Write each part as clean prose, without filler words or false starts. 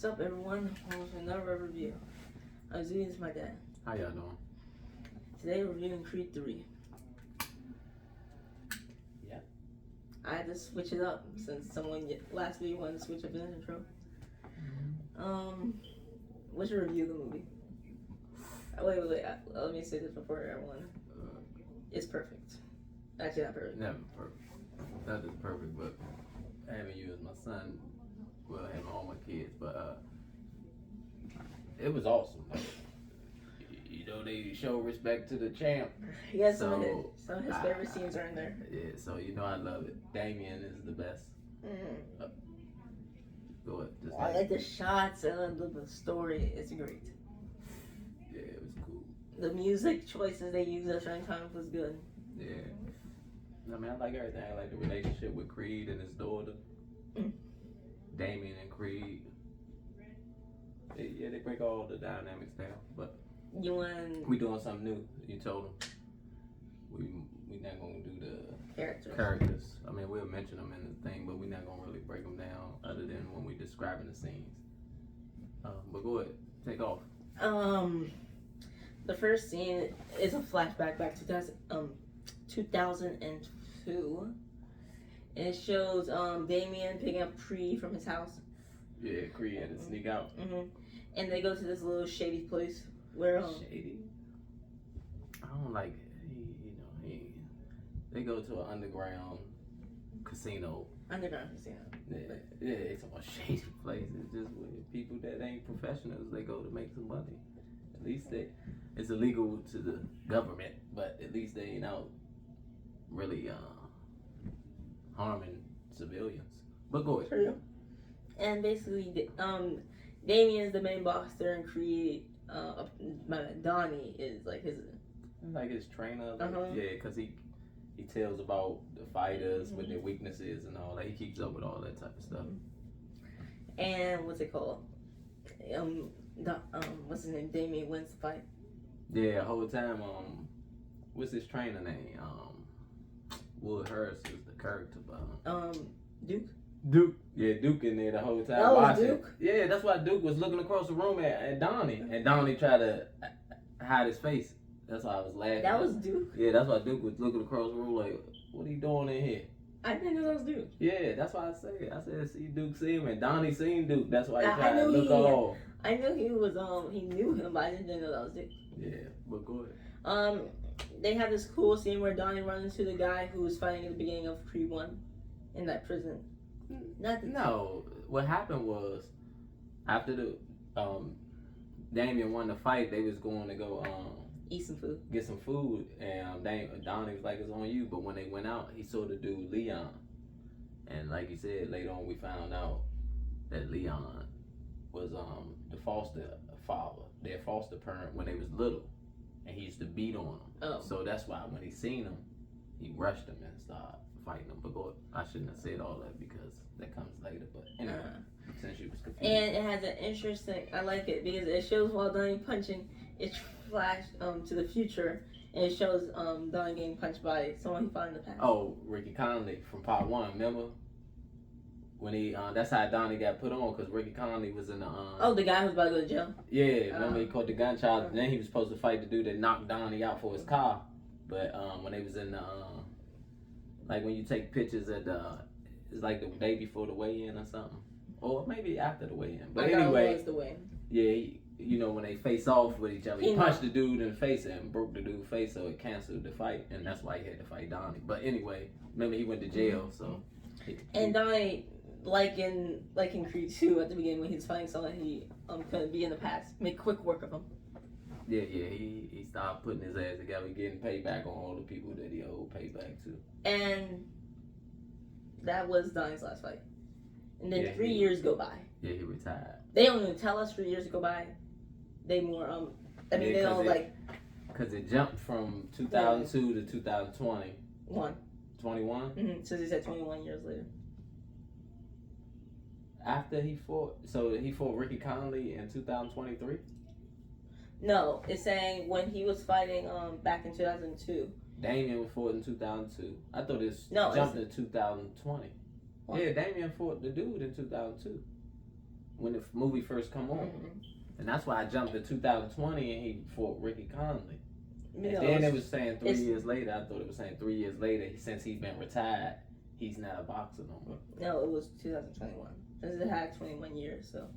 What's up, everyone? Welcome to another review. I'm Zee, this is my dad. How y'all doing? Today we're reviewing Creed 3. Yeah. I had to switch it up since someone last video wanted to switch up the intro. What's your review of the movie? Wait. Let me say this before everyone. It's perfect. Actually, not perfect. Never perfect. That is perfect, but having you as my son, well, having all my kids, but it was awesome. You know, they show respect to the champ. Yeah, some of his favorite scenes are in there. Yeah, so you know I love it. Damien is the best. Go ahead. I like the shots and the story. It's great. Yeah, it was cool. The music choices they used at certain times was good. Yeah. I mean, I like everything. I like the relationship with Creed and his daughter. Damien and Creed. They break all the dynamics down. But we doing something new. You told them. We not gonna do the characters. I mean, we'll mention them in the thing, but we're not gonna really break them down other than when we describing the scenes. But go ahead, take off. The first scene is a flashback back to 2002, and it shows Damien picking up Creed from his house. Yeah, Creed had to sneak out. And they go to this little shady place where shady. I don't like it. They go to an underground casino. Underground casino. Yeah, it's a shady place. It's just with people that ain't professionals. They go to make some money. At least it's illegal to the government, but at least they ain't out really harming civilians. But go ahead. True. And basically, Damien's the main boss there, and Creed, Donnie is like his trainer. Yeah, because he tells about the fighters with their weaknesses and all that. He keeps up with all that type of stuff. And what's it called? What's his name? Damien wins the fight. Yeah, the whole time. What's his trainer name? Will Harris is the character, but Duke. Yeah, Duke in there the whole time. That was Duke? Yeah, that's why Duke was looking across the room at Donnie, and Donnie tried to hide his face. That's why I was laughing. That was Duke? Yeah, that's why Duke was looking across the room like, what are you doing in here? I didn't know that was Duke. Yeah, that's why I said, see Duke see him, and Donnie seen Duke. That's why he tried to look off. I knew he was, he knew him, but I didn't know that was Duke. Yeah, but go ahead. They have this cool scene where Donnie runs into the guy who was fighting at the beginning of Creed 1 in that prison. No, what happened was, after the, Damien won the fight, they was going to go, eat some food. Get some food, and Donnie was like, it's on you. But when they went out, he saw the dude Leon, and like you said, later on we found out that Leon was the foster father, their foster parent when they was little, and he used to beat on them. So that's why when he seen him, he rushed him and started fighting him. But I shouldn't have said all that because that comes later. But anyway, since you was confused. And it has an interesting. I like it because it shows while Donnie punching, it flashed to the future, and it shows Donnie getting punched by someone he fought in the past. Oh, Ricky Conley from Part 1, remember? When he, that's how Donnie got put on, because Ricky Conley was in the, the guy who was about to go to jail? Yeah, remember he caught the gunshot, and then he was supposed to fight the dude that knocked Donnie out for his car. But, when they was in the, like when you take pictures at it's like the day before the weigh-in or something. Or maybe after the weigh-in. But anyway, it was the weigh-in. Yeah, you know, when they face off with each other, he punched the dude in the face and broke the dude's face, so it canceled the fight, and that's why he had to fight Donnie. But anyway, remember he went to jail, so. And Donnie, like in Creed 2 at the beginning when he was fighting someone he couldn't be in the past, make quick work of him. Yeah, he started putting his ass together, getting payback on all the people that he owed payback to. And that was Donnie's last fight. And then 3 years go by. Yeah, he retired. They don't even tell us 3 years go by. They more they don't like. Because it jumped from 2002 to 2020. 21? So they said 21 years later. After he fought Ricky Conley in 2023? No, it's saying when he was fighting back in 2002. Damien fought in 2002. I thought jumped to 2020. What? Yeah, Damien fought the dude in 2002. when the movie first come on. And that's why I jumped to 2020 and he fought Ricky Conley. And then it was saying 3 years later. I thought it was saying 3 years later, since he's been retired, he's not a boxer no more. No, it was 2021. Because it had 21 years, so.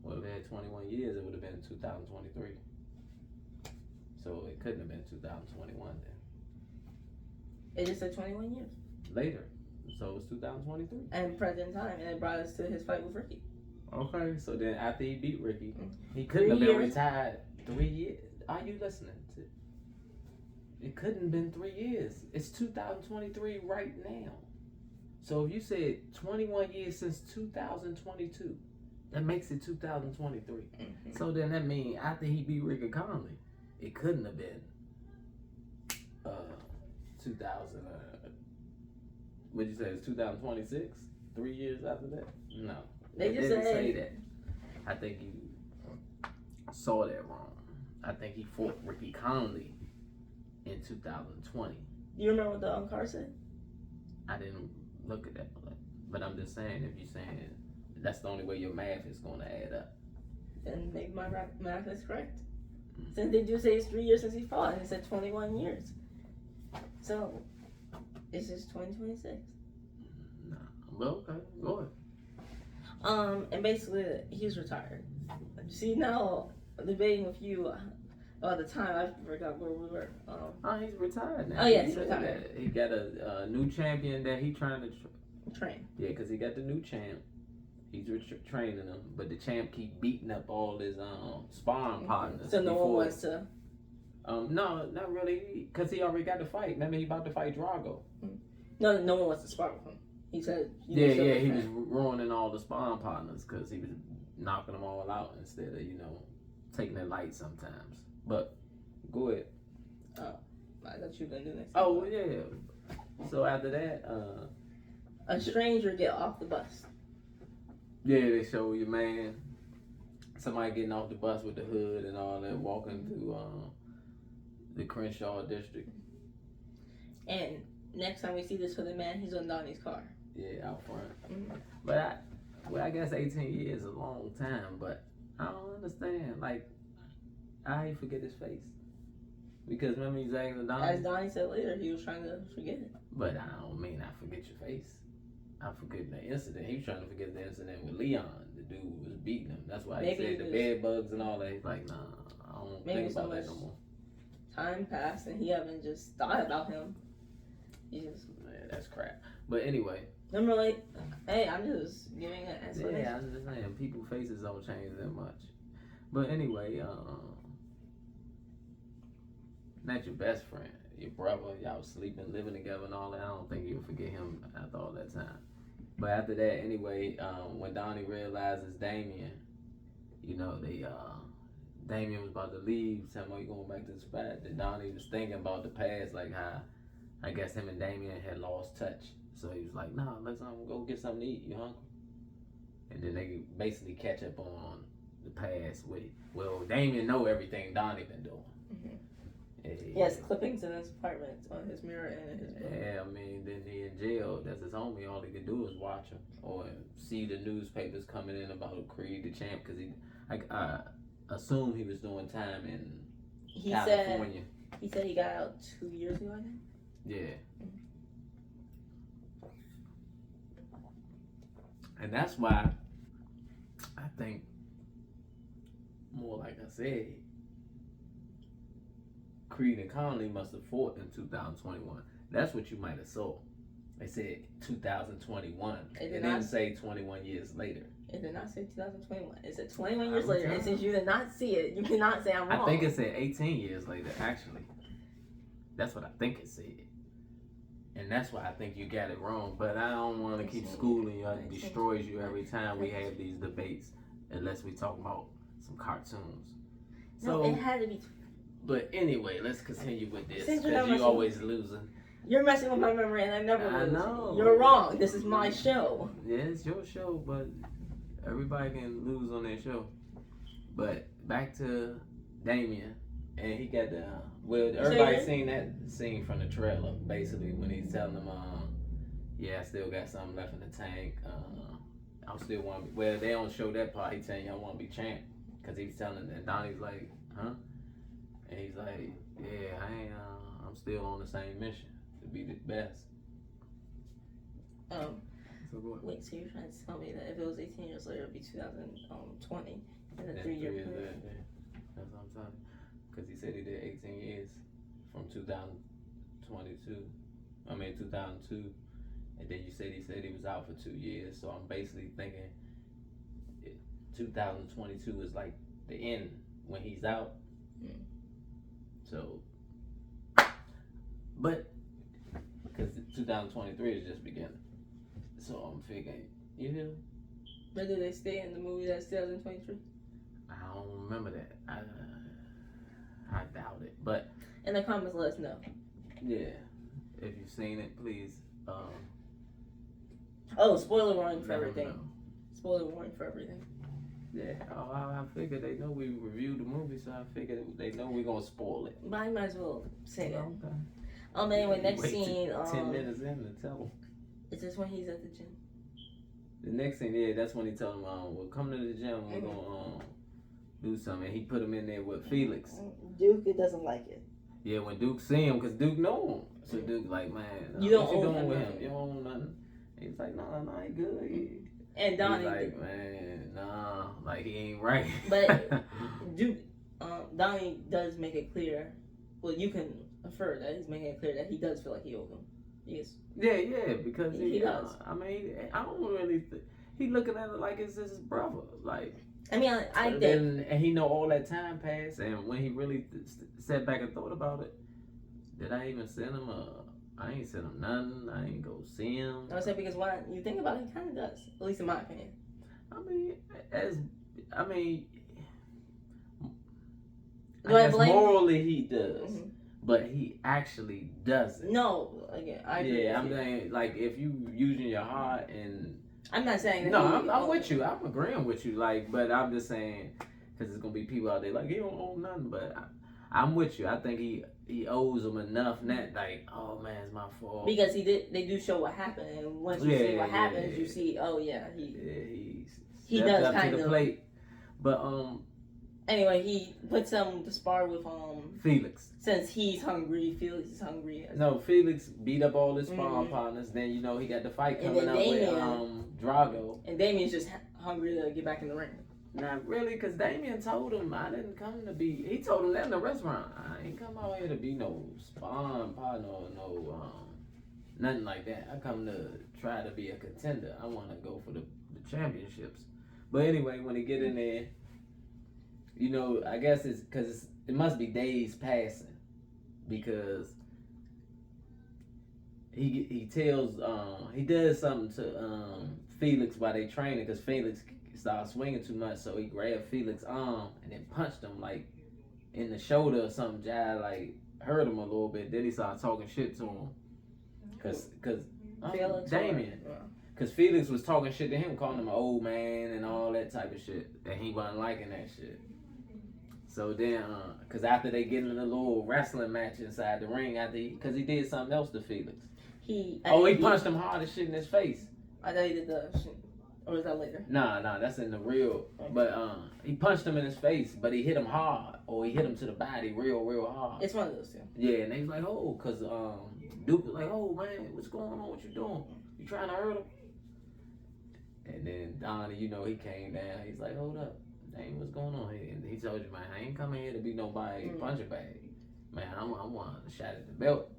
Well, if it had 21 years, it would have been 2023. So it couldn't have been 2021 then. It just said 21 years. Later. So it was 2023. And present time, and it brought us to his fight with Ricky. Okay, so then after he beat Ricky, he couldn't have been retired 3 years. Are you listening to? It couldn't have been 3 years. It's 2023 right now. So if you said 21 years since 2022, that makes it 2023. So then that means after he beat Ricky Conley, it couldn't have been 2000. What'd you say? It's 2026? 3 years after that? No. They just didn't say that. I think you saw that wrong. I think he fought Ricky Conley in 2020. You remember what the card said? I didn't look at that, but I'm just saying, if you're saying that's the only way your math is going to add up, then maybe my math is correct. Since they do say it's 3 years since he fought, and it said 21 years. So, it's just 2026. No. Well, okay, go ahead. And basically, he's retired. See, now, debating with you about the time, I forgot where we were. He's retired now. Oh, yeah, he's retired. He got a new champion that he trying to train. Yeah, because he got the new champ. He's training him, but the champ keep beating up all his sparring partners. So no one wants to. No, not really, because he already got the fight. Remember, he about to fight Drago. No one wants to spar with him. He said. He was ruining all the sparring partners because he was knocking them all out instead of taking it light sometimes. But go ahead. Oh, I thought you were gonna do next. Oh yeah. So after that, a stranger get off the bus. Yeah, they show you, man, somebody getting off the bus with the hood and all that, walking through the Crenshaw district. And next time we see this hooded man, he's on Donnie's car. Yeah, out front. But I guess 18 years is a long time, but I don't understand. Like, I forget his face. Because remember he's asking Donnie? As Donnie said later, he was trying to forget it. But I don't mean I forget your face. I forget the incident. He was trying to forget the incident with Leon. The dude was beating him. That's why he said the bed bugs and all that. He's like, nah, I don't think about that no more. Time passed and he haven't just thought about him. Yeah, that's crap. But anyway. Remember, like, hey, I'm just giving an explanation. Yeah, I'm just saying, people's faces don't change that much. But anyway, not your best friend, your brother, y'all was sleeping, living together and all that. I don't think you'll forget him after all that time. But after that, anyway, when Donnie realizes Damien, Damien was about to leave, telling him, you going back to the spot. Then Donnie was thinking about the past, like how I guess him and Damien had lost touch. So he was like, nah, let's go get something to eat. You hungry? And then they basically catch up on the past with, well, Damien know everything Donnie been doing. He has clippings in his apartment on his mirror and in his book. Yeah, I mean, then he in jail. That's his homie. All he could do is watch him or see the newspapers coming in about Creed the champ, because I assume he was doing time in California. He said he got out 2 years ago, I think. Yeah. And that's why I think, more like I said, Creed and Conley must have fought in 2021. That's what you might have saw. They said 2021. It didn't say 21 years later. It did not say 2021. It said 21 years later. And since you did not see it, you cannot say I'm wrong. I think it said 18 years later, actually. That's what I think it said. And that's why I think you got it wrong. But I don't want to keep schooling you. It destroys you every time we have these debates, unless we talk about some cartoons. No, it had to be. But anyway, let's continue with this, Since because you're always losing. You're messing with my memory, and I never lose. I know. You're wrong. This is my show. Yeah, it's your show, but everybody can lose on their show. But back to Damien, and he got the everybody seen that scene from the trailer, basically, when he's telling them, yeah, I still got something left in the tank. I'm still want to be. Well, they don't show that part. He telling you I want to be champ, cause he's telling that Donnie's like, huh? And he's like, yeah, I ain't. I'm still on the same mission to be the best. So what? Wait, so you're trying to tell me that if it was 18 years later, it'd be 2020 in a 3-year period? That's what I'm telling you. Because he said he did 18 years from 2002. 2002. And then you said he was out for 2 years. So I'm basically thinking 2022 is like the end when he's out. So, but because 2023 is just beginning. So I'm figuring, you know. But did they stay in the movie that's 2023? I don't remember that. I doubt it. But in the comments, let us know. Yeah, if you've seen it, please. Spoiler warning for everything. Spoiler warning for everything. Yeah, I figured they know we reviewed the movie, so I figured they know we're gonna spoil it. But I might as well say it. Okay. Anyway, next scene. 10 minutes in to tell him. Is this when he's at the gym? The next scene, yeah, that's when he told him, we'll come to the gym, we're gonna do something. He put him in there with Felix. Duke, it doesn't like it. Yeah, when Duke see him, because Duke know him. So Duke like, man, you don't what you own doing with him? nothing. You don't own nothing. He's like, nah, he good. And Donnie, he's like, man, nah, like he ain't right. But Duke, Donnie does make it clear. Well, you can infer that he's making it clear that he does feel like he owes him. Yes. Yeah, because he does. I mean, I don't really. He looking at it like it's his brother. Like, I mean, I think. And he know all that time passed, and when he really sat back and thought about it, did I even send him I ain't sent him nothing. I ain't go see him. I said because when you think about it, he kind of does. At least in my opinion. I mean, morally he does. Mm-hmm. But he actually doesn't. No, again, I agree. Yeah, I'm saying, like, if you using your heart and... I'm not saying that. No, I'm with you. I'm agreeing with you. Like, but I'm just saying, because there's going to be people out there like, he don't own nothing. But I'm with you. I think he owes them enough, not like, oh, man, it's my fault. Because they do show what happened. And once you see what happens, you see, oh, yeah, he does up kind to the of... plate. But, anyway, he puts him to spar with Felix. Since he's hungry, Felix is hungry. No, Felix beat up all his sparring partners. Then he got the fight coming up with Drago. And Damien's just hungry to get back in the ring. Not really, because Damien told him I didn't come to be. He told him that in the restaurant. I ain't come out here to be no sparring partner or no nothing like that. I come to try to be a contender. I want to go for the championships. But anyway, when he get in there. I guess it's because it must be days passing because he tells he does something to Felix while they training because Felix started swinging too much, so he grabbed Felix's arm and then punched him like in the shoulder or something. Jai like hurt him a little bit. Then he started talking shit to him because Damien. Because Felix was talking shit to him, calling him an old man and all that type of shit, and he wasn't liking that shit. So then, because after they get in a little wrestling match inside the ring, because he did something else to Felix. He punched him hard as shit in his face. I thought he did the shit. Or is that later? Nah, that's in the real. Okay. But he punched him in his face, but he hit him hard, or he hit him to the body real hard. It's one of those two. Yeah, and they was like, oh, because Duke was like, oh, man, what's going on? What you doing? You trying to hurt him? And then Donnie, he came down. He's like, hold up. Dang, what's going on here? And he told you, man, I ain't coming here to be nobody punching bag. Man, I want a shot at the belt.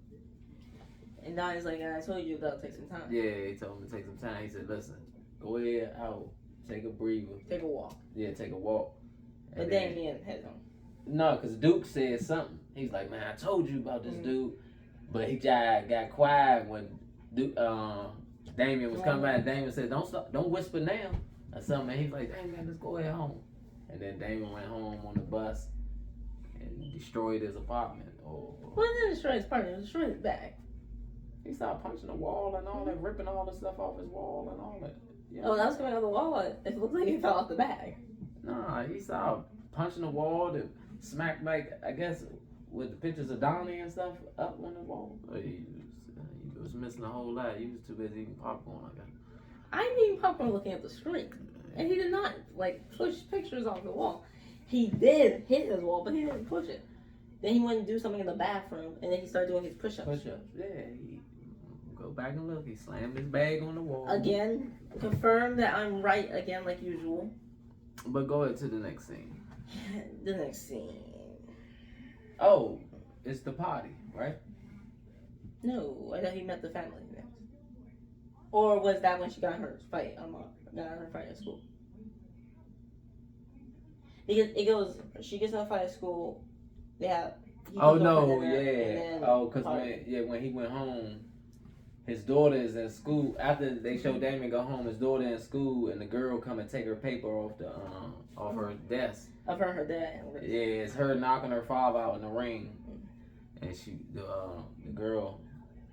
And Donnie's like, I told you that'll take some time. Yeah, he told him to take some time. He said, listen, go ahead out, take a breather. Take a walk. Yeah, take a walk. And Damien had him. No, because Duke said something. He's like, man, I told you about this dude. But he got quiet when Duke, Damien was coming by. And Damien said, don't whisper now or something. And he's like, dang, man, let's go ahead home. And then Damien went home on the bus and destroyed his apartment. Well, he didn't destroy his apartment. He destroyed his bag. He started punching the wall and all that, ripping all the stuff off his wall and all that. Oh, that was coming out of the wall. It looked like he fell off the bag. Nah, he started punching the wall to smack, like, I guess, with the pictures of Donnie and stuff up on the wall. He was missing a whole lot. He was too busy eating popcorn, I guess. I'm eating popcorn looking at the screen. And he did not, like, push pictures off the wall. He did hit his wall, but he didn't push it. Then he went and do something in the bathroom, and then he started doing his push-ups. Push-ups, yeah. Go back and look. He slammed his bag on the wall. Again, confirm that I'm right again, like usual. But go ahead to the next scene. The next scene. Oh, it's the party, right? No, I thought he met the family next. Or was that when she got in her fight? Got in her fight at school. Because it goes, she gets in a fight at school. They have. Oh no, yeah. Oh, cause when he went home, his daughter is in school. After they show Damien go home, his daughter in school, and the girl come and take her paper off the off her desk. Of her dad. Yeah, it's her knocking her father out in the ring, and the girl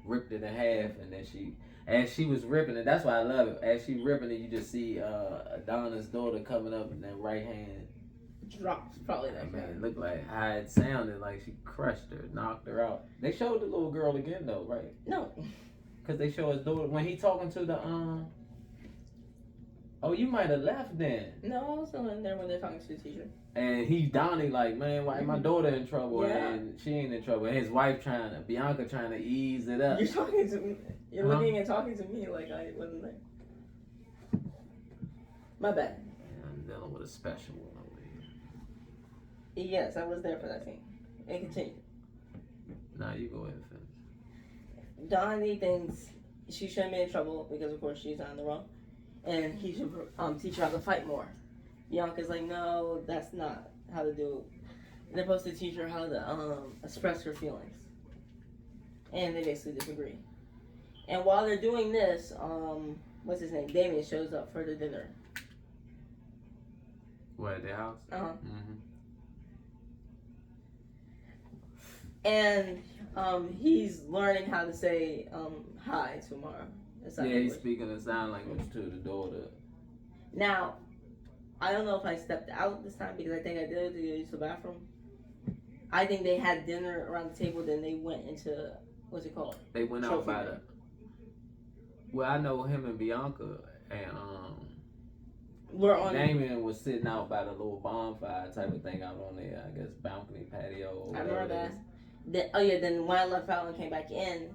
ripped it in half, and then as she was ripping it, that's why I love it. As she ripping it, you just see Donna's daughter coming up, and that right hand drops probably that. Man, it looked like how it sounded like she crushed her, knocked her out. They showed the little girl again though, right? No. Cause they show his daughter when he talking to the Oh, you might have left then. No, I was still in there when they're talking to the teacher. And Donnie like, man, why my daughter in trouble and she ain't in trouble? And his wife Bianca trying to ease it up. You're talking to me. You're looking and talking to me like I wasn't there. My bad. Yeah, I'm dealing with a special one over here. Yes, I was there for that scene. And continue. Nah, you go ahead and finish. Donnie thinks she shouldn't be in trouble because, of course, she's not in the wrong. And he should teach her how to fight more. Bianca's like, no, that's not how to do it. They're supposed to teach her how to express her feelings. And they basically disagree. And while they're doing this, what's his name? Damien shows up for the dinner. What, at their house? Uh-huh. Mm-hmm. And he's learning how to say hi to Mara. Yeah, he's speaking a sign language to the daughter. Now, I don't know if I stepped out this time because I think I did to use the bathroom. I think they had dinner around the table, then they went into, what's it called? They went out by the... Well, I know him and Bianca and Damien was sitting out by the little bonfire type of thing out on there, I guess, balcony, patio, or whatever. I remember that. Then when I left out and came back in,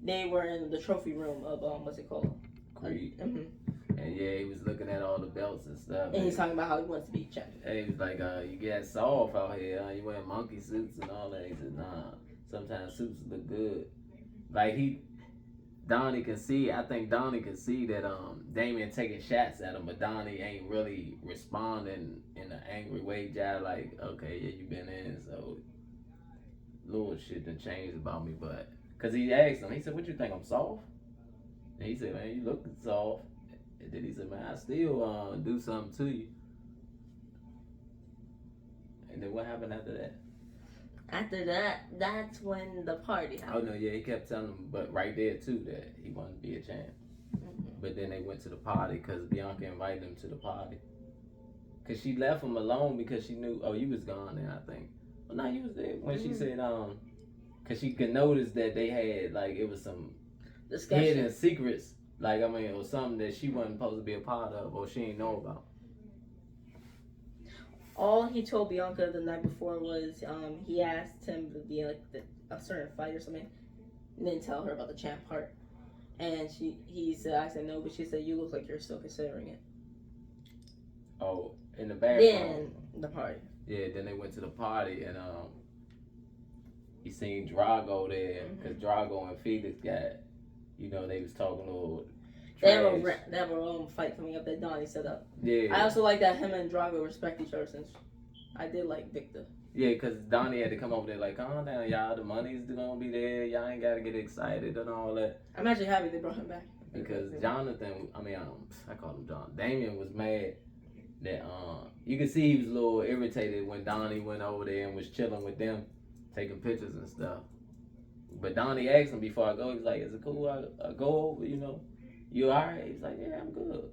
they were in the trophy room of, what's it called? Creed. Mm-hmm. And yeah, he was looking at all the belts and stuff. And he's talking about how he wants to be champion. And he was like, you get soft out here, you wearing monkey suits and all that. He said, nah, sometimes suits look good. Like Donnie can see, I think Donnie can see that Damien taking shots at him, but Donnie ain't really responding in an angry way. Jai like, okay, yeah, you been in, so little shit done changed about me, but because he asked him, he said, what you think, I'm soft? And he said, man, you look soft. And then he said, man, I still do something to you. And then what happened after that? After that, that's when the party happened. Oh, no, yeah, he kept telling him, but right there, too, that he wanted to be a champ. Mm-hmm. But then they went to the party because Bianca invited him to the party. Because she left him alone because she knew, you was gone then, I think. Well, no, you was there. When she said, because she could notice that they had, like, it was some hidden secrets, like, or something that she wasn't supposed to be a part of or she didn't know about. All he told Bianca the night before was he asked him to be like a certain fight or something, and didn't tell her about the champ part. And he said, I said no, but she said, you look like you're still considering it. Oh, in the bathroom. Then the party. Yeah, then they went to the party and he seen Drago there because Drago and Felix got, they was talking a little trash. They have a own fight coming up that Donnie set up. Yeah. I also like that him and Drago respect each other since I did like Victor. Yeah, because Donnie had to come over there like, calm down, y'all. The money's going to be there. Y'all ain't got to get excited and all that. I'm actually happy they brought him back. Because Jonathan, I call him John. Damien was mad that, you could see he was a little irritated when Donnie went over there and was chilling with them, taking pictures and stuff. But Donnie asked him before I go, he was like, is it cool I go over, You alright? He's like, yeah, I'm good.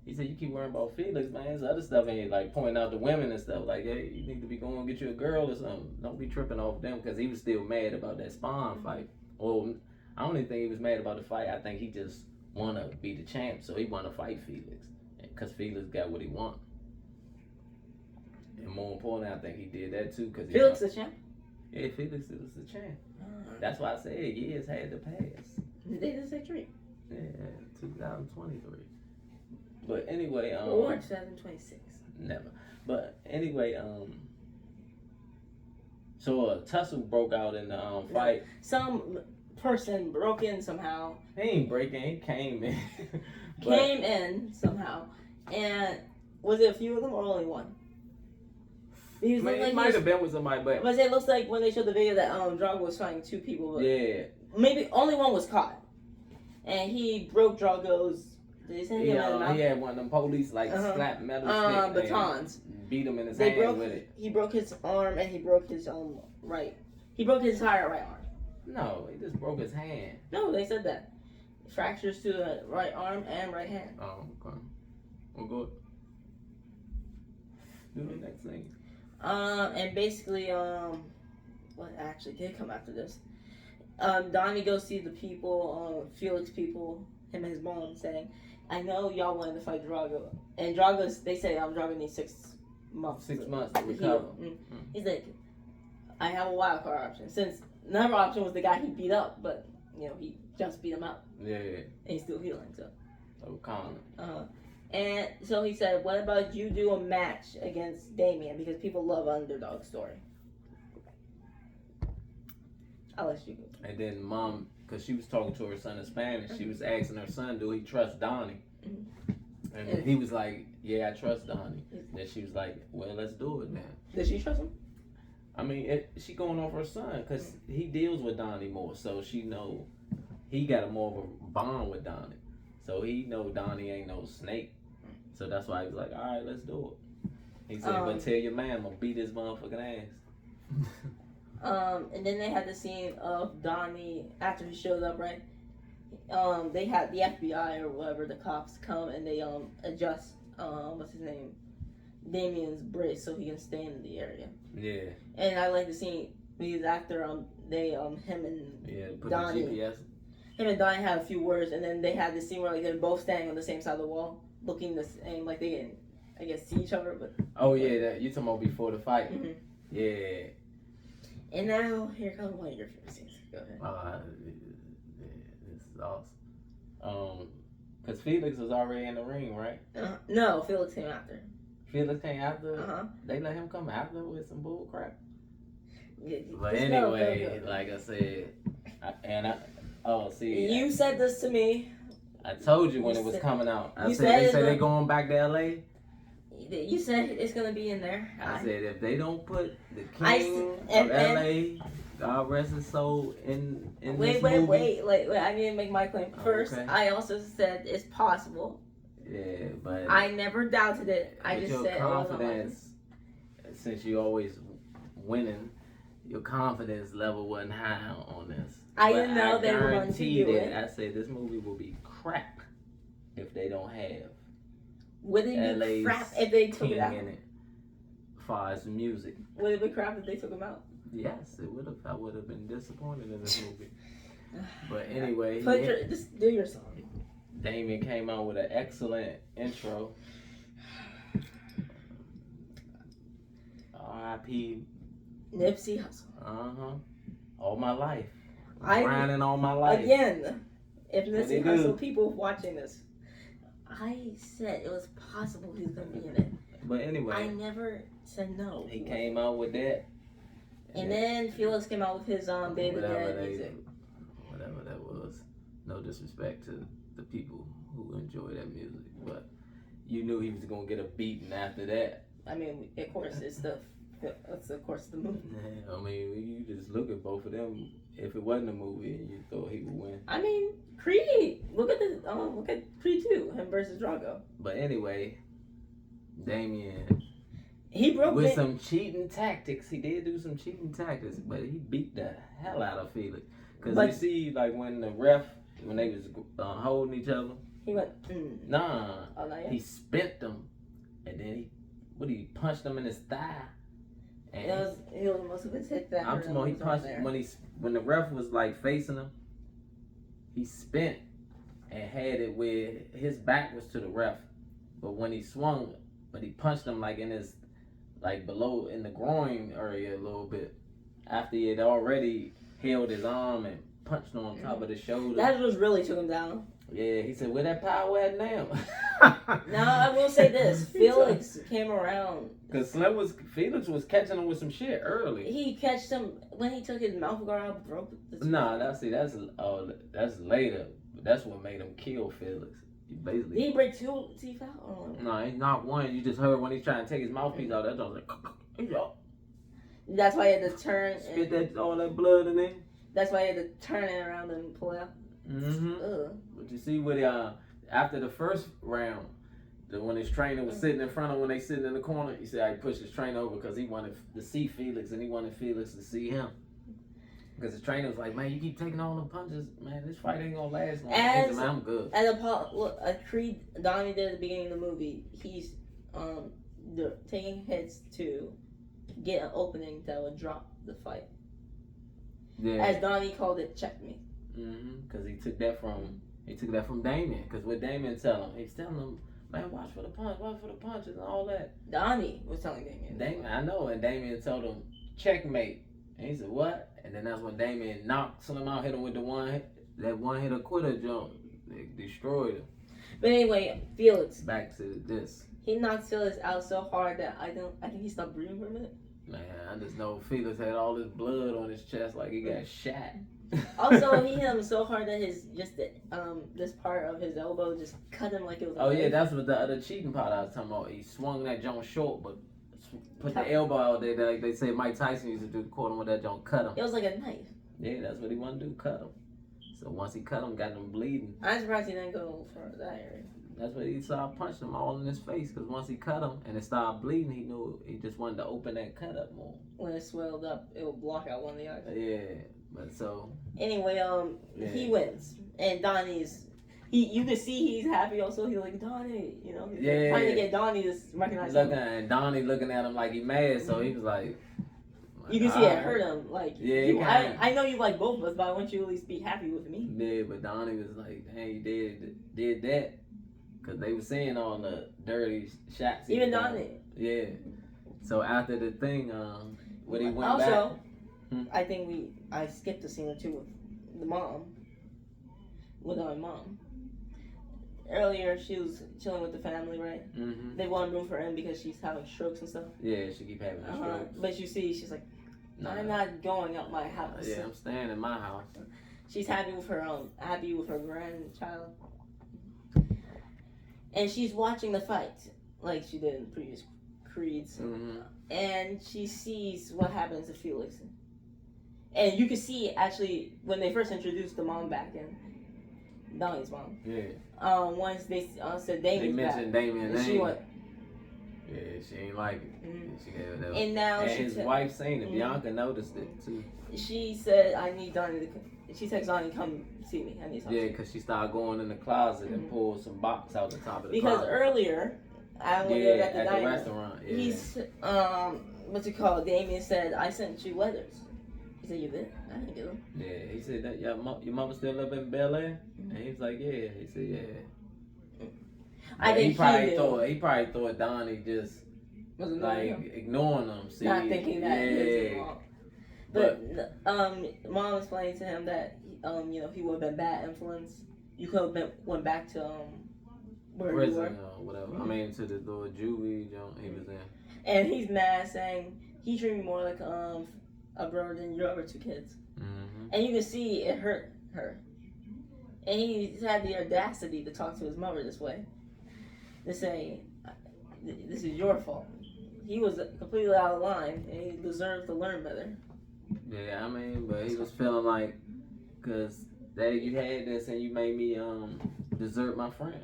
He said, you keep worrying about Felix, man. There's other stuff ain't like pointing out the women and stuff. Like, hey, you need to be going to get you a girl or something. Don't be tripping off them because he was still mad about that Spawn fight. Or I don't even think he was mad about the fight. I think he just want to be the champ, so he want to fight Felix, because Felix got what he want. And more importantly, I think he did that too, because Felix the champ. Yeah, Felix was the champ. That's why I said years had to pass. They didn't say 3. Yeah, 2023. But anyway, or 2026. Never. But anyway, so a tussle broke out in the fight. Some person broke in somehow. He ain't breaking. He came in. Came in somehow, and was it a few of them or only one? It might have been with somebody, but it looks like when they showed the video that Drago was fighting 2 people. But yeah, maybe only one was caught, and he broke Drago's. Did he say he had one of them police slap metal stick batons. Beat him in his hand with it. He broke his arm and he broke his right. He broke his entire right arm. No, he just broke his hand. No, they said that. Fractures to the right arm and right hand. Oh, okay. Well, good. Do the next thing. And basically, what actually did come after this? Donnie goes see the people, Felix people, him and his mom, saying, "I know y'all wanted to fight Drago," and they say Drago needs 6 months. 6 months to recover. He's like, "I have a wild card option," since another option was the guy he beat up, but he just beat him up. Yeah. And he's still healing, so. O'Connor. And so he said, "What about you do a match against Damien, because people love underdog story." I'll let you go. And then mom, because she was talking to her son in Spanish, she was asking her son, do he trust Donnie? And he was like, yeah, I trust Donnie. Then she was like, well, let's do it then. Does she trust him? I mean, she going off her son, because he deals with Donnie more, so she know he got a more of a bond with Donnie. So he know Donnie ain't no snake. So that's why he was like, all right, let's do it. He said, but tell your man I'm going to beat his motherfucking ass. And then they had the scene of Donnie, after he showed up, right? They had the FBI or whatever, the cops come and they adjust, what's his name? Damien's brace so he can stay in the area. Yeah. And I like the scene because after him and put Donnie, the GPS. Him and Donnie had a few words, and then they had this scene where they're both standing on the same side of the wall, looking the same, like they didn't, I guess, see each other. But oh yeah, that you talking about before the fight? Mm-hmm. Yeah. And now here comes one of your favorite scenes. Go ahead. This is awesome. Cause Felix was already in the ring, right? No, Felix came after. Felix came after. They let him come after with some bull crap. But anyway, like I said, you said this to me. I told you when it was coming out. I said they going back to LA. You said it's gonna be in there. I said if they don't put the king of LA, God rest his soul, in this movie. Wait. I need to make my claim first. Okay. I also said it's possible. Yeah, but I never doubted it. I just said confidence. Since you always winning, your confidence level wasn't high on this. I didn't know they were going to do it. I said this movie will be crap if they don't have. Would it be crap if they took it out? In it, as far as music. Would it be crap if they took him out? Yes, it would have. I would have been disappointed in this movie. But anyway, just do your song. Damien came out with an excellent intro. R.I.P. Nipsey Hussle. All my life. Grinding all my life. Again, if Nipsey Hussle people watching this, I said it was possible he was going to be in it. But anyway. I never said no. He came out with that. And then Felix came out with his Baby Dad music. Whatever that was. No disrespect to the people who enjoy that music. But you knew he was going to get a beating after that. I mean, of course, it's the movie. Yeah, I mean, you just look at both of them. If it wasn't a movie, and you thought he would win. I mean, Creed. Look at Creed 2, him versus Drago. But anyway, Damien. He broke with some cheating tactics. He did do some cheating tactics, but he beat the hell out of Felix. Because you see, like when the ref, when they was holding each other, he went. Nah. Oh, not yet? He spent them, and then he punched him in his thigh. And it was most of his hit that. I'm talking about he punched when the ref was like facing him. He spent and had it where his back was to the ref, but when he swung, but he punched him like in his, like below in the groin area a little bit, after he had already held his arm and punched on top of the shoulder. That just really took him down. Yeah, he said, where that power at now? Now, I will say this. Felix came around. Because Felix was catching him with some shit early. He catched him when he took his mouth guard out, broke the Nah, that's later. But that's what made him kill Felix. Did he break 2 teeth out? Or? No, he's not one. You just heard when he's trying to take his mouthpiece out, that was like, that's why he had to turn. Spit all that blood in there. That's why he had to turn it around and pull it out. But you see what after the first round, when his trainer was sitting in front of when they sitting in the corner, he said he pushed his trainer over because he wanted to see Felix and he wanted Felix to see him. Because his trainer was like, man, you keep taking all the punches, man, this fight ain't gonna last long. He said, man, I'm good. As a Creed Donnie did at the beginning of the movie, he's taking hits to get an opening that would drop the fight. Yeah. As Donnie called it, checkmate. Because he took that from Damien. Because what Damien tell him, he's telling him, man, watch for the punches and all that. Donnie was telling Damien. I know, and Damien told him, checkmate. And he said, what? And then that's when Damien knocked him out, hit him with the one hitter quitter jump. They destroyed him. But anyway, Felix. Back to this. He knocked Felix out so hard that I think he stopped breathing for a minute. Man, I just know Felix had all this blood on his chest like he got shot. Also, he hit him so hard that this part of his elbow just cut him like it was. Oh yeah, that's what the other cheating part I was talking about. He swung that joint short, but put the elbow out there like they say Mike Tyson used to do. Caught him with that joint, cut him. It was like a knife. Yeah, that's what he wanted to do, cut him. So once he cut him, got him bleeding. I'm surprised he didn't go for that area. That's what he started punching him all in his face. Because once he cut him and it started bleeding, he knew he just wanted to open that cut up more. When it swelled up, it would block out one of the eyes. Yeah, but so. Anyway, he wins, and Donnie's. You can see he's happy. Also, he's like Donnie, he's trying to get Donnie to recognize him. And Donnie looking at him like he mad, so he was like. You can see it hurt him. Like, yeah, I know you like both of us, but I want you to at least be happy with me. Yeah, but Donnie was like, hey, you did that. Because they were seeing all the dirty shots. Even Donnie. Yeah. So after the thing, when he went also, back. I think I skipped a scene or two with the mom. With our mom. Earlier, she was chilling with the family, right? They want room for him because she's having strokes and stuff. Yeah, she keep having strokes. But you see, she's like, I'm not going out my house. Yeah, I'm staying in my house. She's happy with her grandchild. And she's watching the fight, like she did in previous Creeds. And she sees what happens to Felix. And you can see, actually, when they first introduced the mom back in, Donnie's mom. Yeah. Once they said Damien's back. They mentioned Damien's name. She went. Yeah, she ain't like it. She gave it up. And now his wife seen it. Bianca noticed it too. She said, I need Donnie to come. She texted Donnie, come see me. I need something. Yeah, because she started going in the closet and pulled some box out the top of the closet. Because earlier, when they were at the restaurant, he's, what's it called? Damien said, I sent you letters. He said, you did? I didn't get them. Yeah, he said that your mama still live in Bel Air? And he was like, yeah. He said, yeah. I think he probably thought Donnie just like ignoring him. See? Not thinking that he was wrong. But mom explained to him that he would have been bad influence. You could have went back to where prison you were. Or whatever. I mean, to the little juvie joint he was in. And he's mad, saying he treated me more like a brother than your other two kids. And you can see it hurt her. And he had the audacity to talk to his mother this way. To say, this is your fault. He was completely out of line, and he deserved to learn better. Yeah, I mean, but he was feeling like, because Daddy, you had this and you made me desert my friend.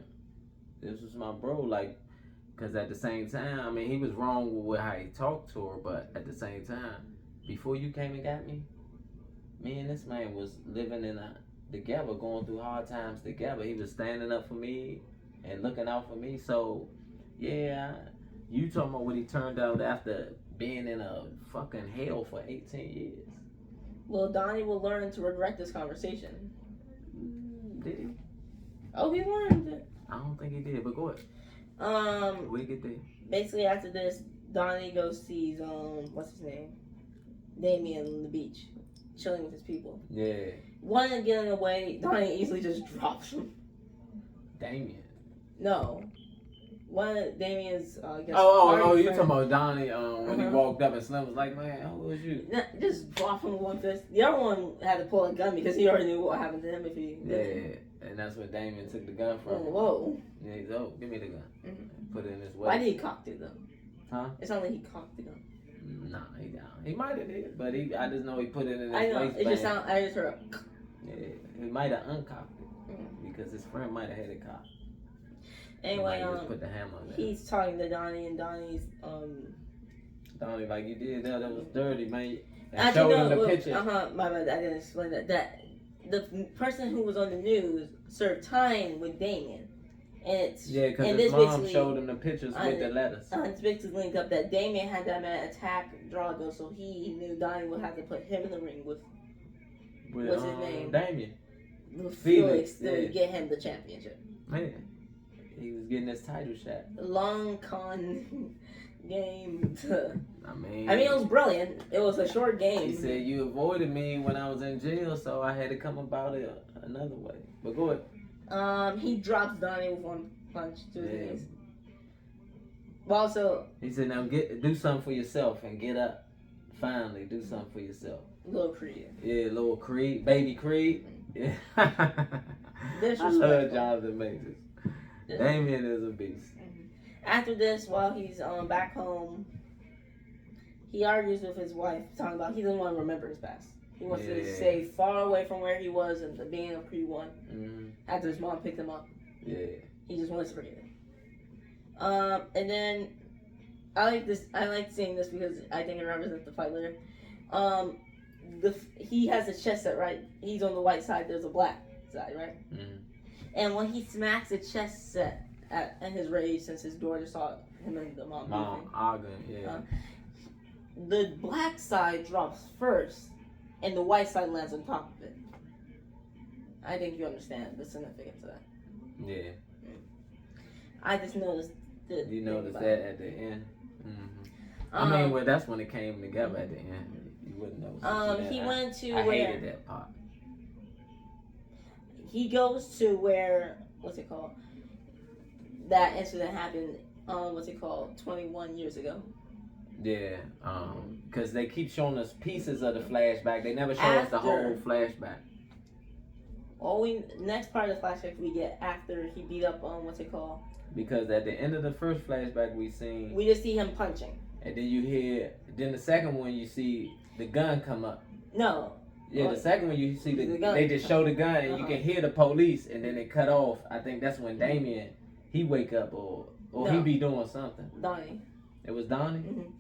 This was my bro, like, because at the same time, I mean, he was wrong with how he talked to her, but at the same time, before you came and got me and this man was living together, going through hard times together. He was standing up for me and looking out for me. So, yeah, you talking about what he turned out after being in a fucking hell for 18 years. Well, Donnie will learn to regret this conversation. Did he? Oh, he won. I don't think he did, but go ahead. We get there. Basically, after this, Donnie goes sees what's his name, Damien on the beach, chilling with his people. Yeah. One getting away, Donnie easily just drops him. Damien. No. One of Damien's, I guess. You talking about Donnie when he walked up and Slim was like, man, who was you? Just drop him with one fist. The other one had to pull a gun because he already knew what happened to him if he did. Yeah, and that's when Damien took the gun from him. Whoa. Yeah, he's give me the gun. Mm-hmm. Put it in his way. Why did he cock it though? Huh? It's not like he cocked the gun. Nah, he down. He might have did, but I just know he put it in his waistband. It just sound. I just heard. Yeah, he might have uncocked it because his friend might have had it cocked. Anyway, just put the hammer on there. He's talking to Donnie, and Donnie's Donnie, like you did that was dirty, man. And showed him the picture. My bad. I didn't explain that. That the person who was on the news served time with Damien, and it's because his mom showed him the pictures with the letters. It's basically linked up that Damien had that man attack Drago, so he knew Donnie would have to put him in the ring with what's his name? Damien. Felix to get him the championship. Man. He was getting his title shot. Long con game. I mean, it was brilliant. It was a short game. He said you avoided me when I was in jail, so I had to come about it another way. But go ahead. He drops Donnie with one punch to his knees. But also, he said, "Now do something for yourself and get up. Finally, do something for yourself." Little Creed. Yeah, little Creed, baby Creed. Yeah. I love Jonathan Majors. Damien is a beast. After this, while he's back home, he argues with his wife, talking about he doesn't want to remember his past. He wants to stay far away from where he was at the beginning of Creed 1. After his mom picked him up. Yeah. He just wants to forget it. And then I like this. I like seeing this because I think it represents the fight later. He has a chest set, right? He's on the white side. There's a black side, right? And when he smacks the chest set in his rage, since his daughter saw him and the mom arguing, yeah. The black side drops first, and the white side lands on top of it. I think you understand the significance of that. Yeah. I just noticed. You noticed that at the end. I mean, that's when it came together at the end. You wouldn't know. He went to I where. hated that part. He goes to where, what's it called? That incident happened, 21 years ago. Yeah, because they keep showing us pieces of the flashback. They never show us the whole flashback. Next part of the flashback we get after he beat up, Because at the end of the first flashback we just see him punching. And then then the second one you see the gun come up. No. Yeah, the second one you see the gun. They just show the gun and you can hear the police and then they cut off. I think that's when Damien, he wake up or he be doing something. Donnie. It was Donnie? Mm-hmm.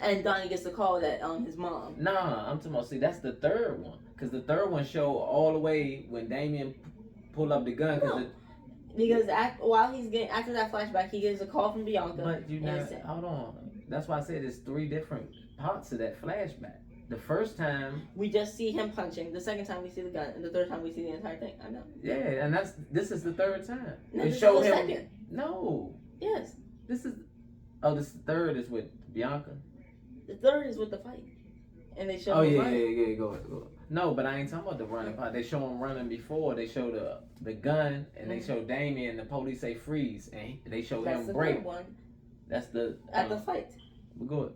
And Donnie gets the call that his mom. Nah, I'm talking about, see, that's the third one. Because the third one show all the way when Damien pull up the gun. Because after that flashback, he gets a call from Bianca. But hold on. That's why I said there's 3 different parts of that flashback. The first time we just see him punching. The second time we see the gun, and the third time we see the entire thing. I know. Yeah, and this is the third time. No, this is the second. No. Yes. This third is with Bianca. The third is with the fight, and they show. Go ahead. No, but I ain't talking about the running part. They show him running before. They show the gun, and they show Damien. The police say freeze, and they show him break. Third one. That's the fight. We're good.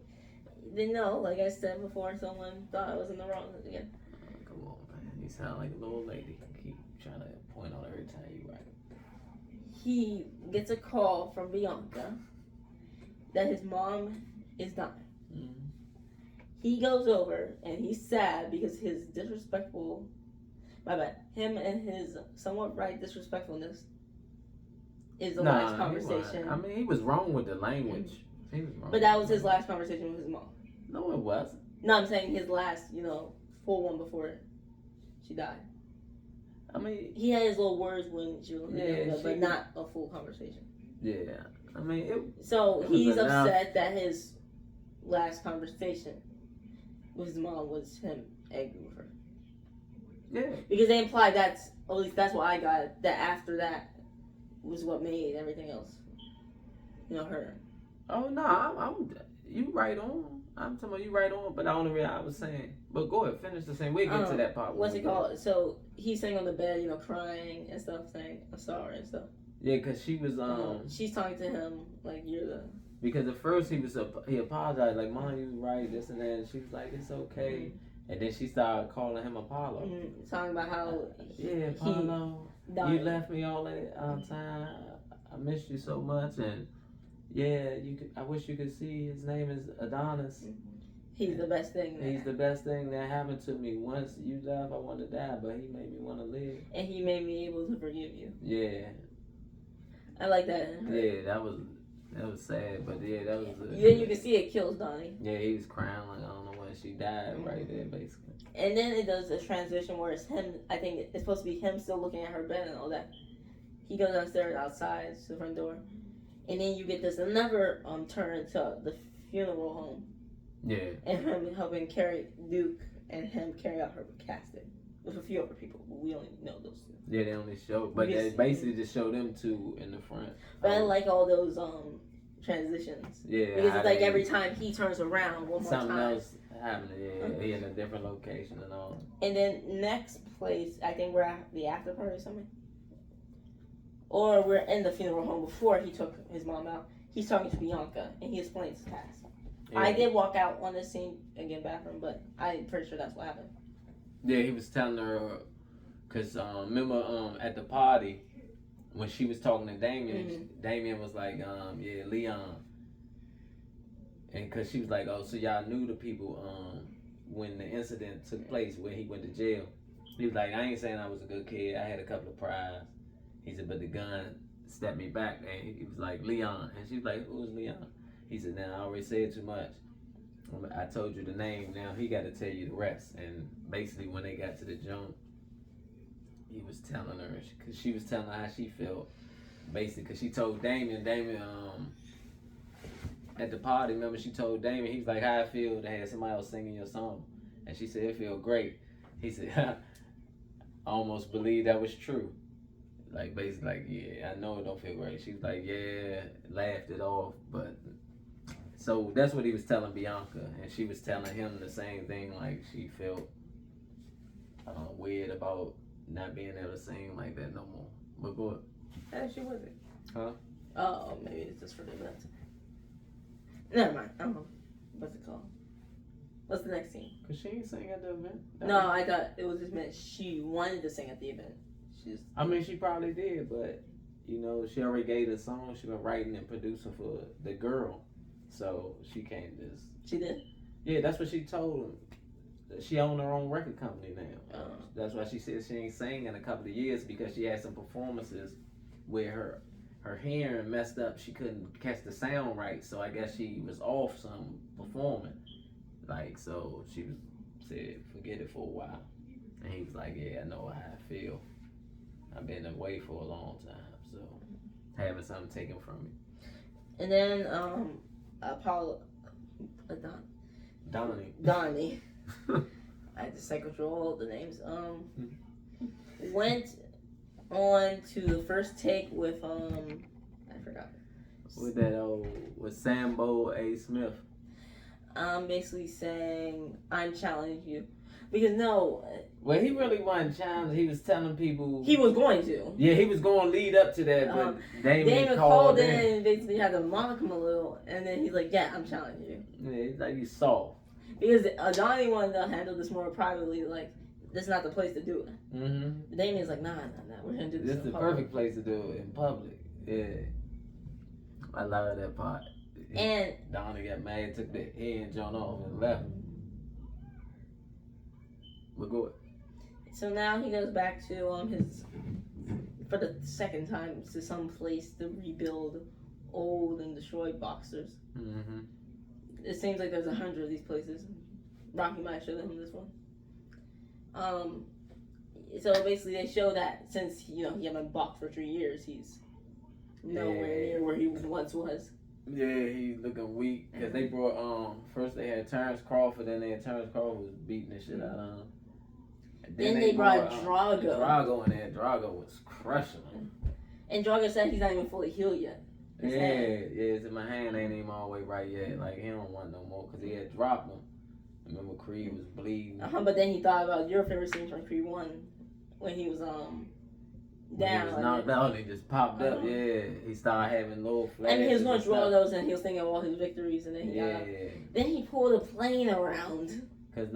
Then no, like I said before, someone thought I was in the wrong again. Come on, man. You sound like a little lady. Keep trying to point out every time you right. He gets a call from Bianca that his mom is dying. He goes over and he's sad because his him and his somewhat right disrespectfulness is the last conversation. He was wrong with the language. He was wrong. But that was his last conversation with his mom. No, it wasn't. No, I'm saying his last, full one before she died. He had his little words when she was but not a full conversation. Yeah. He's upset that his last conversation with his mom was him angry with her. Yeah. Because they implied at least that's what I got, that after that was what made everything else, her. Oh no, I'm you right on. I'm talking about you right on, but the only reason I was saying. But go ahead, finish the same. We'll get to that part. What's it called? So he's sitting on the bed, crying and stuff, saying I'm sorry and stuff. Yeah, cause she was she's talking to him like you're the. Because at first he apologized like, Mom, you right, this and that. And she was like, it's okay. And then she started calling him Apollo. Talking about how Apollo, you left me all that time. I missed you so much, and I wish you could see. His name is Adonis. He's the best thing. He's the best thing that happened to me. Once you left, I wanted to die, but he made me want to live. And he made me able to forgive you. Yeah. I like that. Yeah, that was sad, but yeah, that was. Then you can see it kills Donnie. Yeah, he was crying like I don't know when she died right there, basically. And then it does a transition where it's him. I think it's supposed to be him still looking at her bed and all that. He goes downstairs outside to the front door, and then you get this another turn to the funeral home. Yeah. And him helping carry Duke and him carry out her casket with a few other people, but we only know those two. Yeah, they only show, but they basically just show them two in the front. But I like all those transitions. Yeah. Because it's like every time he turns around one more time. Something else happening. Yeah, he in a different location and all. And then next place, I think we're at the after party or something. Or we're in the funeral home before he took his mom out. He's talking to Bianca and he explains his past. Yeah. I did walk out on this scene and get bathroom, but I'm pretty sure that's what happened. Yeah, he was telling her, cause remember at the party when she was talking to Damien, Damien was like, Leon, and cause she was like, oh, so y'all knew the people when the incident took place where he went to jail. He was like, I ain't saying I was a good kid. I had a couple of priors. He said, but the gun stepped me back, and he was like, Leon, and she was like, who's Leon? He said, now I already said too much. I told you the name, now he got to tell you the rest. And basically when they got to the jump, he was telling her, because she was telling her how she felt. Basically, because she told Damien, at the party, remember she told Damien, he was like, how I feel to have somebody else singing your song. And she said, it feel great. He said, I almost believe that was true. Like, basically, like, yeah, I know it don't feel great. She was like, yeah, laughed it off, but... So that's what he was telling Bianca, and she was telling him the same thing. Like she felt weird about not being able to sing like that no more. But go ahead. She wasn't. Huh? Oh, maybe it's just for the event. Never mind. What's it called? What's the next scene? Cause she ain't sing at the event. No, I thought it was just meant she wanted to sing at the event. I mean, she probably did, but she already gave the song. She been writing and producing for the girl. So she can't just. She did? Yeah, that's what she told him. She owned her own record company now. That's why she said she ain't sang in a couple of years because she had some performances where her hearing messed up. She couldn't catch the sound right. So I guess she was off some performing. So she said, forget it for a while. And he was like, yeah, I know how I feel. I've been away for a long time. So having something taken from me. And then, Donnie. I just like control all the names. Went on to the first take with I forgot. With Sambo A. Smith. Basically saying I'm challenging you. Because well, he really wasn't challenged. He was telling people he was going to. Yeah, he was going to lead up to that, but Damien called in and basically had to mock him a little, and then he's like, "Yeah, I'm challenging you." Yeah, he's like, "You soft." Because Donnie wanted to handle this more privately, like this is not the place to do it. Mm-hmm. Damien's like, nah, we're gonna do this. This is the perfect place to do it in public. Yeah, I love that part. And Donnie got mad, took the head joint off, and left. We're good. So now he goes back to his, for the second time, to some place to rebuild old and destroyed boxers. Mm-hmm. It seems like there's 100 of these places. Rocky might show them this one. So basically they show that since he hasn't been boxed for 3 years, he's nowhere near where he once was. Yeah, he's looking weak because they brought first they had Terrence Crawford, then they had Terrence Crawford was beating the shit out of him. Then they brought Drago. Drago in there. Drago was crushing him. And Drago said he's not even fully healed yet. So my hand ain't even all the way right yet. Like, he don't want no more because he had dropped him. Remember, Creed was bleeding. But then he thought about your favorite scene from Creed 1 when he was down. He was knocked out, he just popped up. Yeah, he started having little flashes. And he was going to draw those, and he was thinking of all his victories, and then then he pulled a plane around. Cause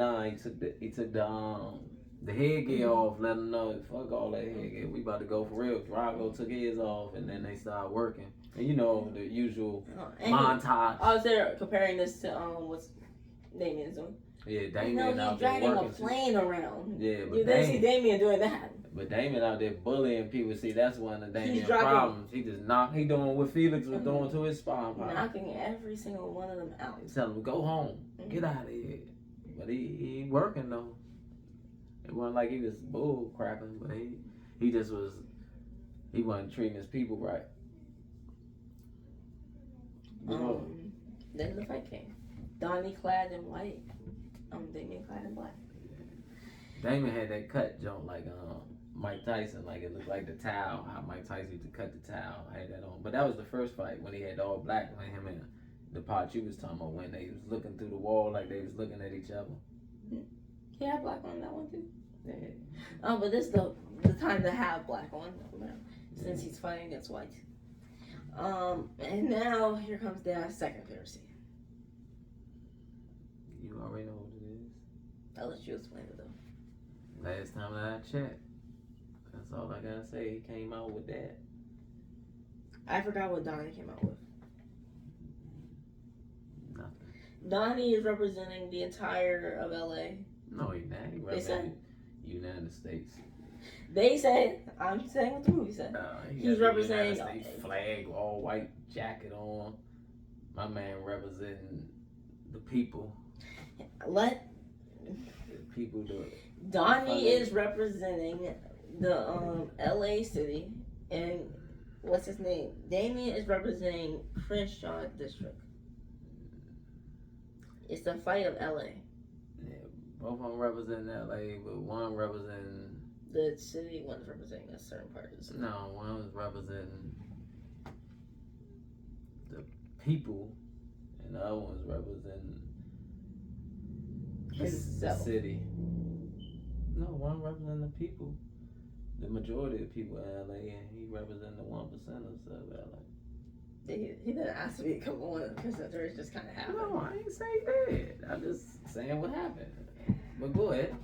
he took the headgear off, let him know fuck all that headgear. We about to go for real. Drago took his off, and then they started working. And you know the usual montage. I was there comparing this to what's Damien's doing. Yeah, Damien out there dragging working. A plane around. Yeah, but you didn't see Damien doing that. But Damien out there bullying people. See, that's one of Damien's problems. He just he doing what Felix was doing to his spine. Knocking every single one of them out. He telling him, go home. Get out of here. But he working though. It wasn't like he was bull crapping, but he just was, he wasn't treating his people right. Then the fight came. Donnie clad in white. Damien clad in black. Damien had that cut joint like Mike Tyson, like it looked like the towel, how Mike Tyson used to cut the towel, had that on. But that was the first fight when he had all black, when him and the part you was talking about, when they was looking through the wall like they was looking at each other. He had black on that one too. Yeah. But this is the time to have black on, since he's fighting against white. And now here comes the second favorite scene. You already know what it is. I'll let you explain it though. Last time that I checked, that's all I gotta say. He came out with that. I forgot what Donnie came out with. Nothing. Donnie is representing the entire of LA. No, he's not. He representing United States. They said, I'm saying what the movie said. He's representing the United States flag, all white jacket on. My man representing the people. The people do it. Donnie is representing the LA city, and what's his name? Damien is representing Crenshaw District. It's the fight of LA. Yeah, both of them represent LA, but one representing the city, one's representing a certain part of the city. No, one's representing the people, and the other one's representing the city. No, one representing the people, the majority of people in LA, and he representing the 1%ers of LA. He didn't ask me to come on because it just kind of happened. No, I ain't saying that. I'm just saying what happened. But go ahead.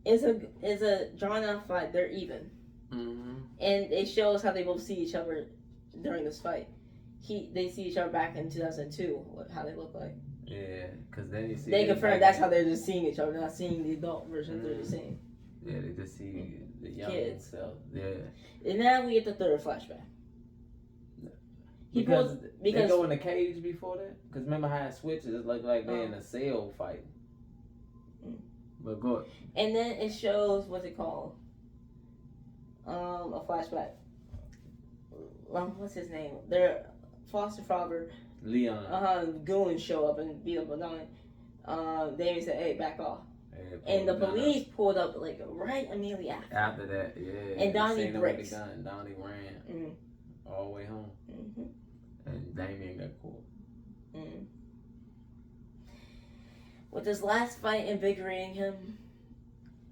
It's a drawn out fight. They're even, and it shows how they both see each other during this fight. They see each other back in 2002. How they look like. Yeah, because then you see. They confirm that's how they're just seeing each other, not seeing the adult version they're just seeing. Yeah, they just see the young kids. Self. Yeah. And now we get the third flashback. Because they go in the cage before that. Because remember how it switches? It looked like they're in a cell fight. But go ahead. And then it shows what's it called? A flashback. What's his name? Their foster father. Leon. Goons show up and beat up a Donnie. Damien said, "Hey, back off." And the police pulled up like right immediately after. After that, yeah. And Donnie breaks. Donnie ran all the way home. And Damien got caught. With this last fight invigorating him,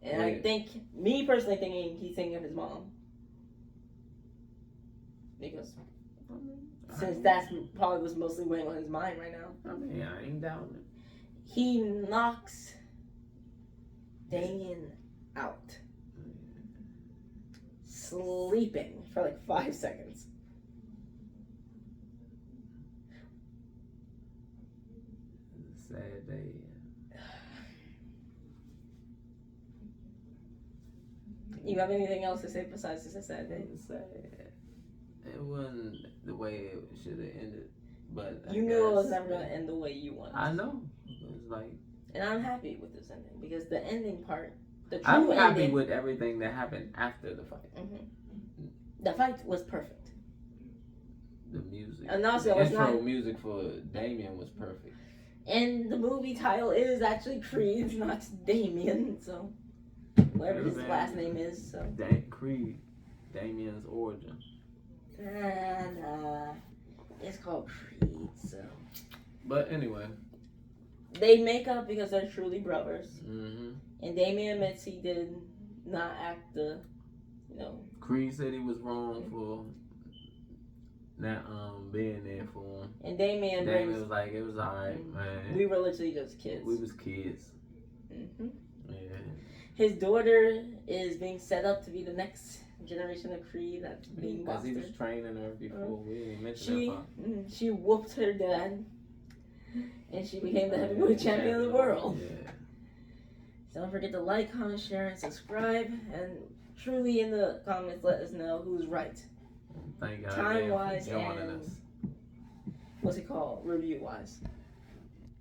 and I think, me personally thinking he's thinking of his mom. Because since that's probably what's mostly weighing on his mind right now. I mean, I ain't doubting it. He knocks Damien out. Sleeping for like 5 seconds. Sad day. You have anything else to say besides this a sad day? It's sad. It wasn't the way it should have ended, but you knew it was never gonna end the way you wanted. I know. It was like, and I'm happy with this ending because the ending part, the true I'm happy ending, with everything that happened after the fight. The fight was perfect. The music, and also the intro music for Damien was perfect. And the movie title is actually Creed, not Damien, so whatever his last name is. So Creed. Damien's origin. Nah. It's called Creed, so. But anyway. They make up because they're truly brothers. Mm-hmm. And Damien admits he did not act Creed said he was wrong for not being there for him. And Damien was like, it was alright, man. We were literally just kids. We was kids. Mm-hmm. Yeah. His daughter is being set up to be the next generation of Creed that's being Because he was boxed. training her before. We didn't mention that. She whooped her dad. And she became the heavyweight champion of the world. Yeah. So don't forget to like, comment, share, and subscribe. And truly in the comments, let us know who's right. Thank God. Time-wise joining and us. what's it called? Review-wise.